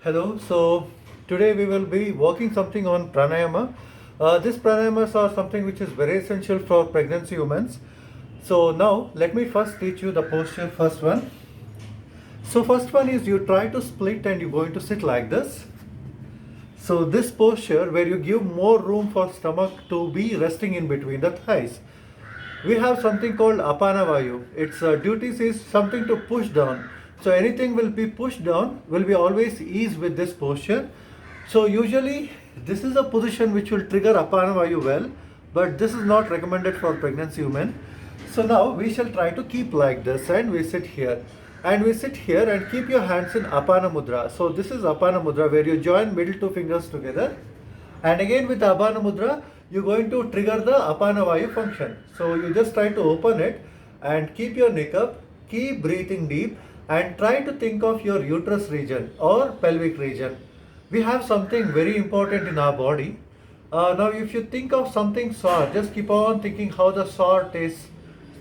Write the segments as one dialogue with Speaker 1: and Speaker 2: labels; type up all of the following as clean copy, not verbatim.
Speaker 1: Hello. So today we will be working something on pranayama. This pranayamas are something which is very essential for pregnancy women. So now let me first teach you the posture. First one. So first one is you try to split and you're going to sit like this. So this posture where you give more room for stomach to be resting in between the thighs. We have something called apana vayu. Its duties is something to push down. So anything will be pushed down will be always ease with this posture. So usually this is a position which will trigger apana vayu well, but this is not recommended for pregnancy women. So now we shall try to keep like this and we sit here. And we sit here and keep your hands in apana mudra. So this is apana mudra where you join middle two fingers together. And again with the Apana Mudra, you're going to trigger the Apana Vayu function. So you just try to open it and keep your neck up, keep breathing deep and try to think of your uterus region or pelvic region. We have something very important in our body. Now if you think of something sour, just keep on thinking how the sour tastes.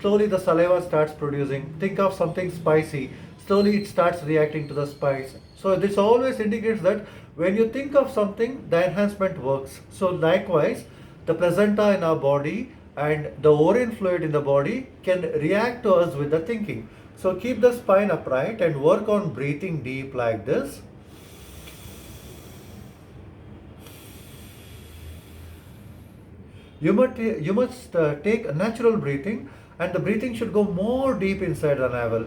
Speaker 1: Slowly the saliva starts producing. Think of something spicy. Slowly it starts reacting to the spice. So this always indicates that when you think of something, the enhancement works. So likewise, the placenta in our body and the ovarian fluid in the body can react to us with the thinking. So keep the spine upright and work on breathing deep like this. You must take a natural breathing and the breathing should go more deep inside the navel.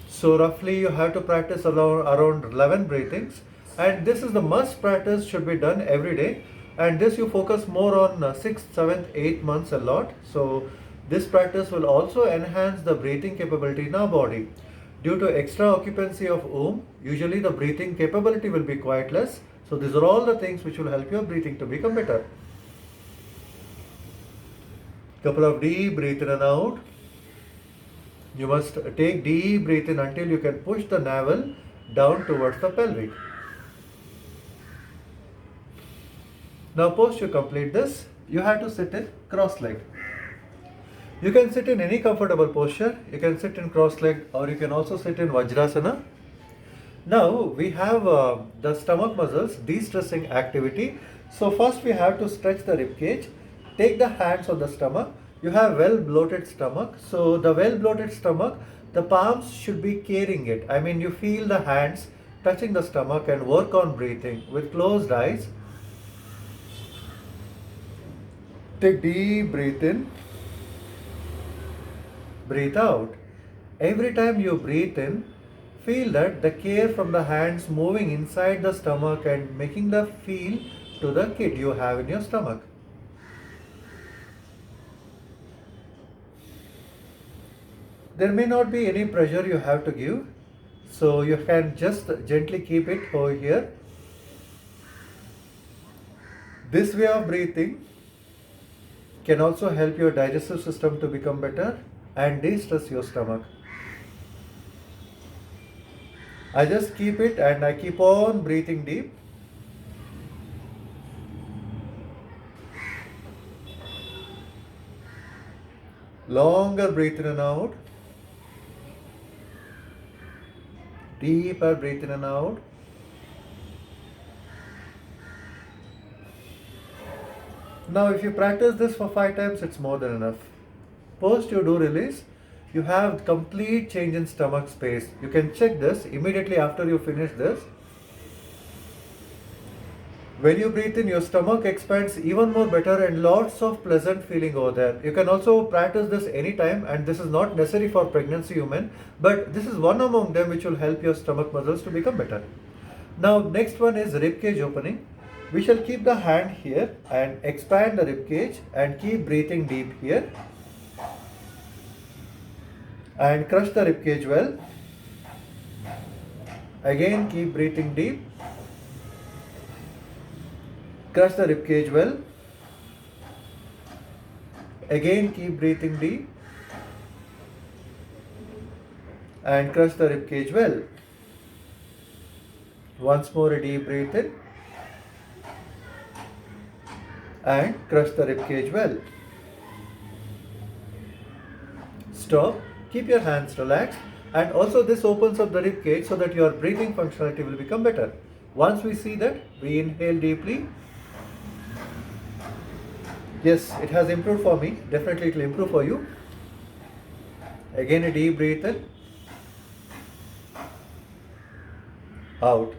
Speaker 1: So roughly you have to practice around 11 breathings and this is the must practice should be done every day and this you focus more on 6th, 7th, 8th months a lot. So this practice will also enhance the breathing capability in our body. Due to extra occupancy of womb, usually the breathing capability will be quite less. So these are all the things which will help your breathing to become better. Couple of deep breath in and out. You must take deep breath in until you can push the navel down towards the pelvic. Now post you complete this, you have to sit in cross leg. You can sit in any comfortable posture. You can sit in cross leg or you can also sit in Vajrasana. Now we have the stomach muscles de-stressing activity. So first we have to stretch the rib cage. Take the hands on the stomach. You have well bloated stomach. So the well bloated stomach, the palms should be carrying it. I mean you feel the hands touching the stomach and work on breathing with closed eyes. Take deep breath in. Breathe out. Every time you breathe in, feel that the care from the hands moving inside the stomach and making the feel to the kid you have in your stomach. There may not be any pressure you have to give, so you can just gently keep it over here. This way of breathing can also help your digestive system to become better and de-stress your stomach. I just keep it and I keep on breathing deep. Longer breath in and out. Deeper breath in and out. Now if you practice this for 5 times, it's more than enough. Post you do release, you have complete change in stomach space. You can check this immediately after you finish this. When you breathe in, your stomach expands even more better and lots of pleasant feeling over there. You can also practice this anytime and this is not necessary for pregnancy women, but this is one among them which will help your stomach muscles to become better. Now next one is rib cage opening. We shall keep the hand here and expand the rib cage and keep breathing deep here. And crush the rib cage well. Again keep breathing deep. Crush the rib cage well. Again keep breathing deep. And crush the rib cage well. Once more a deep breath in. And crush the rib cage well. Stop. Keep your hands relaxed. And also this opens up the rib cage so that your breathing functionality will become better. Once we see that, we inhale deeply. Yes, it has improved for me. Definitely it will improve for you. Again a deep breath in, out.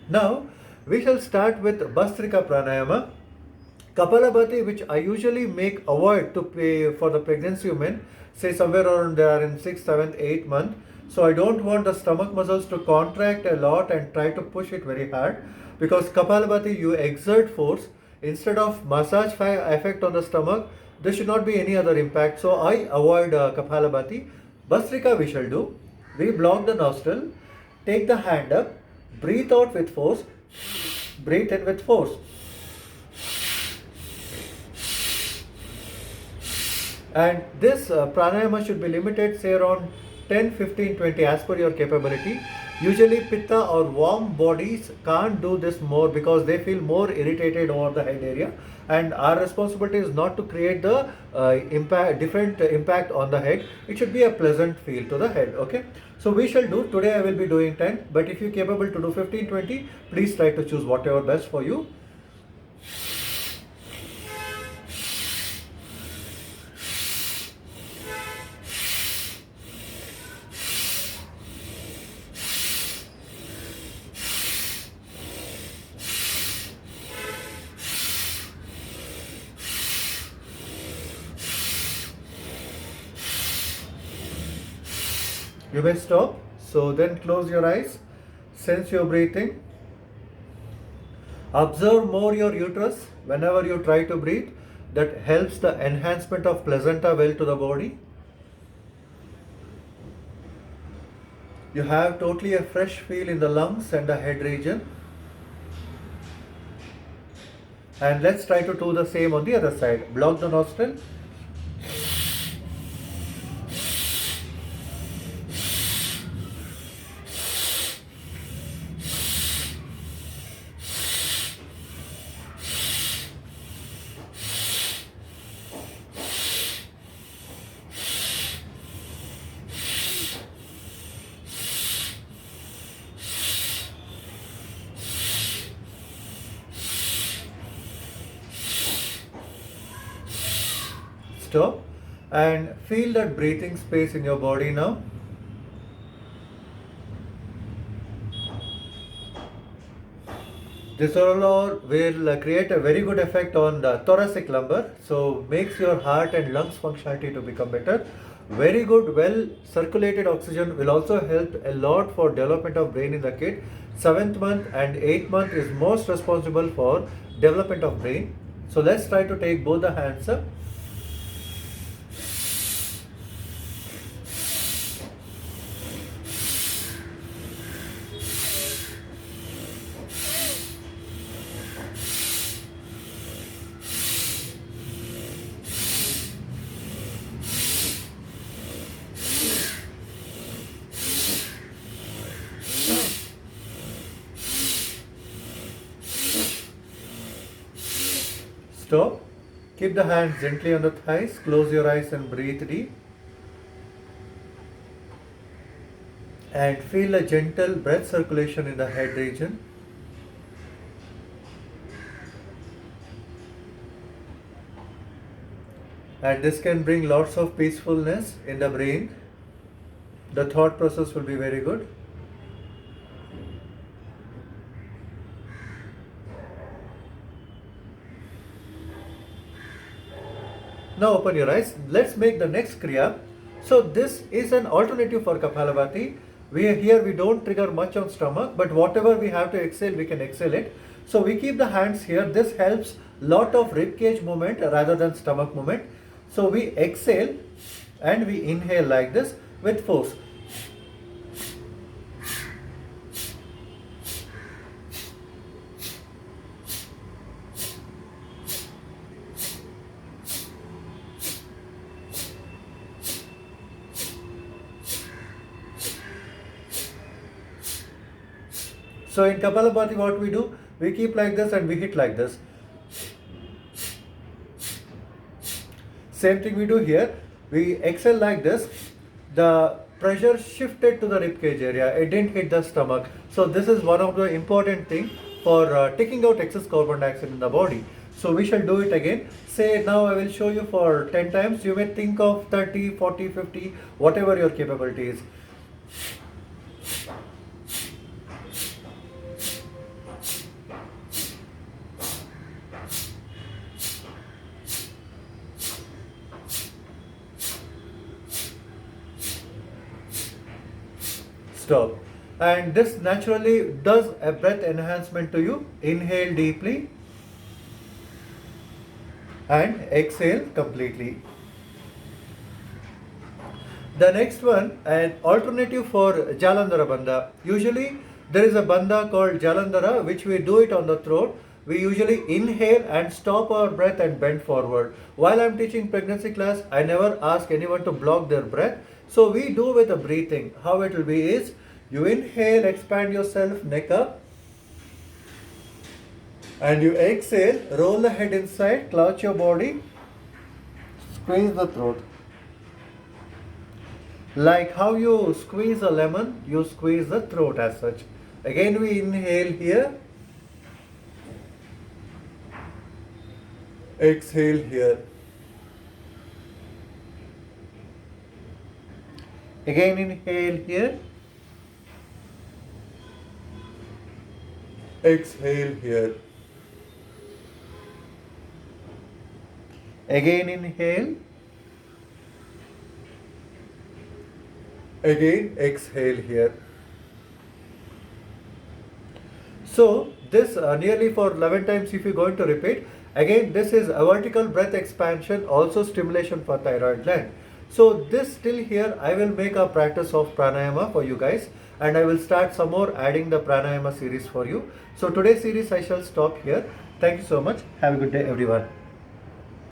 Speaker 1: Now we shall start with Bhastrika Pranayama. Kapalabhati, which I usually make avoid to pay for the pregnancy women, say somewhere around they are in 6th, 7th, 8th month. So I don't want the stomach muscles to contract a lot and try to push it very hard, because Kapalabhati you exert force instead of massage effect on the stomach. There should not be any other impact. So I avoid Kapalabhati. Bhastrika we shall do. We block the nostril, take the hand up, breathe out with force, breathe in with force. And this pranayama should be limited, say around 10, 15, 20 as per your capability. Usually pitta or warm bodies can't do this more because they feel more irritated over the head area, and our responsibility is not to create the different impact on the head. It should be a pleasant feel to the head. Okay, so we shall do today. I will be doing 10, but if you're capable to do 15, 20, please try to choose whatever best for you. You may stop. So then close your eyes, sense your breathing. Observe more your uterus whenever you try to breathe. That helps the enhancement of placenta well to the body. You have totally a fresh feel in the lungs and the head region. And let's try to do the same on the other side. Block the nostril. Stop and feel that breathing space in your body now. This all will create a very good effect on the thoracic lumbar, so makes your heart and lungs functionality to become better. Very good, well circulated oxygen will also help a lot for development of brain in the kid. 7th month and 8th month is most responsible for development of brain. So let's try to take both the hands up. Stop. Keep the hands gently on the thighs. Close your eyes and breathe deep. And feel a gentle breath circulation in the head region. And this can bring lots of peacefulness in the brain. The thought process will be very good. Now open your eyes. Let's make the next Kriya. So this is an alternative for Kapalabhati. We don't trigger much on stomach, but whatever we have to exhale, we can exhale it. So we keep the hands here. This helps lot of rib cage movement rather than stomach movement. So we exhale and we inhale like this with force. So in Kapalabhati what we do, we keep like this and we hit like this. Same thing we do here. we exhale like this, the pressure shifted to the rib cage area. It didn't hit the stomach. So this is one of the important thing for taking out excess carbon dioxide in the body. So we shall do it again. Say now I will show you for 10 times. You may think of 30, 40, 50, whatever your capability is. Stop. And this naturally does a breath enhancement to you. Inhale deeply and exhale completely. The next one, an alternative for Jalandhara Bandha. Usually there is a bandha called Jalandhara which we do it on the throat. We usually inhale and stop our breath and bend forward. While I am teaching pregnancy class, I never ask anyone to block their breath. So we do with the breathing. How it will be is, you inhale, expand yourself, neck up. And you exhale, roll the head inside, clouch your body, squeeze the throat. Like how you squeeze a lemon, you squeeze the throat as such. Again we inhale here. Exhale here. Again inhale here. Exhale here. Again inhale. Again exhale here. So this nearly for 11 times if you're going to repeat. Again this is a vertical breath expansion, also stimulation for thyroid gland. So this till here I will make a practice of pranayama for you guys, and I will start some more adding the pranayama series for you. So today's series I shall stop here. Thank you so much. Have a good day everyone.